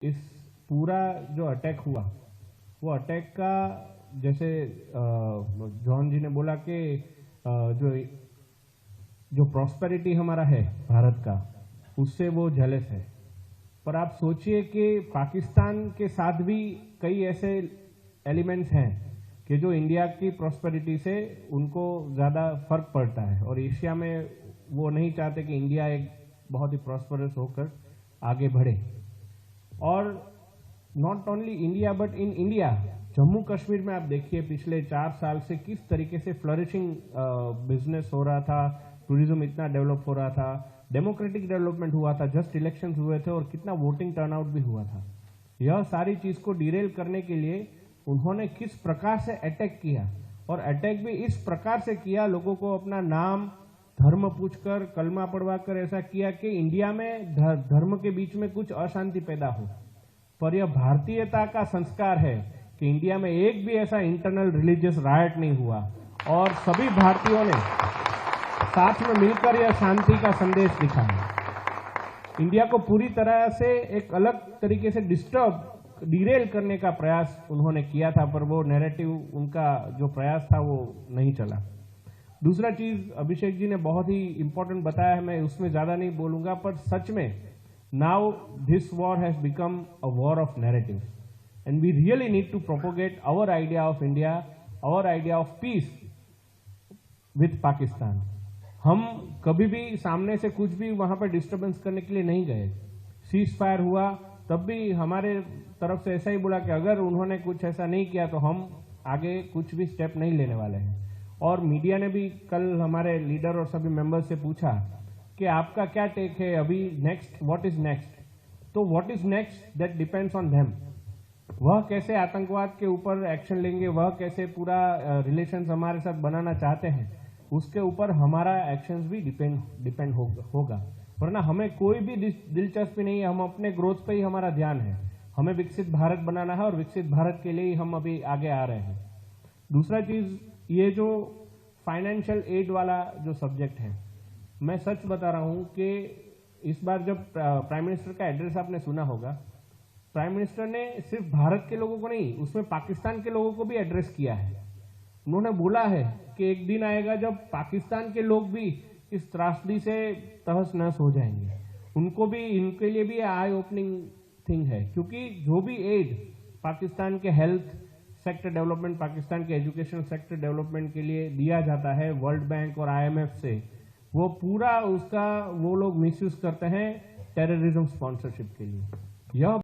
इस पूरा जो अटैक हुआ वो अटैक का जैसे जॉन जी ने बोला कि जो जो प्रॉस्पेरिटी हमारा है भारत का उससे वो जेलस है। पर आप सोचिए कि पाकिस्तान के साथ भी कई ऐसे एलिमेंट्स हैं कि जो इंडिया की प्रॉस्पेरिटी से उनको ज़्यादा फर्क पड़ता है और एशिया में वो नहीं चाहते कि इंडिया एक बहुत ही प्रॉस्परस होकर आगे बढ़े। और not only India but in India Jammu Kashmir में आप देखिए पिछले 4 साल से किस तरीके से फ्लरिशिंग बिजनेस हो रहा था, टूरिज्म इतना डेवलप हो रहा था, डेमोक्रेटिक डेवलपमेंट हुआ था, जस्ट इलेक्शंस हुए थे और कितना वोटिंग टर्नआउट भी हुआ था। यह सारी चीज को डिरेल करने के लिए उन्होंने किस प्रकार से अटैक किया और अटैक भी इस प्रकार से किया, लोगों को अपना नाम धर्म पूछकर कलमा पढ़वाकर ऐसा किया कि इंडिया में धर्म के बीच में कुछ अशांति पैदा हो। पर यह भारतीयता का संस्कार है कि इंडिया में एक भी ऐसा इंटरनल रिलीजियस रायट नहीं हुआ और सभी भारतीयों ने साथ में मिलकर यह शांति का संदेश दिखाया। इंडिया को पूरी तरह से एक अलग तरीके से डिरेल करने का प्रयास उन्होंने किया था, पर वो नैरेटिव उनका जो प्रयास था वो नहीं चला। दूसरा चीज अभिषेक जी ने बहुत ही इंपॉर्टेंट बताया है, मैं उसमें ज्यादा नहीं बोलूंगा, पर सच में now this war has become a war of narrative and we really need to propagate our idea of India, our idea of peace with Pakistan. हम कभी भी सामने से कुछ भी वहां पर डिस्टर्बेंस करने के लिए नहीं गए। सीज फायर हुआ तब भी हमारे तरफ से ऐसा ही बोला कि अगर उन्होंने कुछ ऐसा नहीं किया तो हम आगे कुछ भी स्टेप नहीं लेने वाले हैं। और मीडिया ने भी कल हमारे लीडर और सभी मेंबर्स से पूछा कि आपका क्या टेक है अभी नेक्स्ट, व्हाट इज नेक्स्ट। तो what is next that depends on them. वह कैसे आतंकवाद के ऊपर एक्शन लेंगे, वह कैसे पूरा रिलेशंस हमारे साथ बनाना चाहते हैं, उसके ऊपर हमारा एक्शंस भी डिपेंड होगा। वरना हमें कोई भी दिलचस्पी नहीं है, हम अपने ग्रोथ पे ही हमारा ध्यान है। हमें विकसित भारत बनाना है और विकसित भारत के लिए ही हम अभी आगे आ रहे हैं। दूसरा चीज, ये जो फाइनेंशियल एड वाला जो सब्जेक्ट है, मैं सच बता रहा हूं कि इस बार जब प्राइम मिनिस्टर का एड्रेस आपने सुना होगा, प्राइम मिनिस्टर ने सिर्फ भारत के लोगों को नहीं, उसमें पाकिस्तान के लोगों को भी एड्रेस किया है। उन्होंने बोला है कि एक दिन आएगा जब पाकिस्तान के लोग भी इस त्रासदी से तहस नहस हो जाएंगे। उनको भी, इनके लिए भी आई ओपनिंग थिंग है, क्योंकि जो भी एड पाकिस्तान के हेल्थ सेक्टर डेवलपमेंट, पाकिस्तान के एजुकेशन सेक्टर डेवलपमेंट के लिए दिया जाता है वर्ल्ड बैंक और IMF से, वो पूरा उसका वो लोग मिसयूज करते हैं टेररिज्म स्पॉन्सरशिप के लिए। यह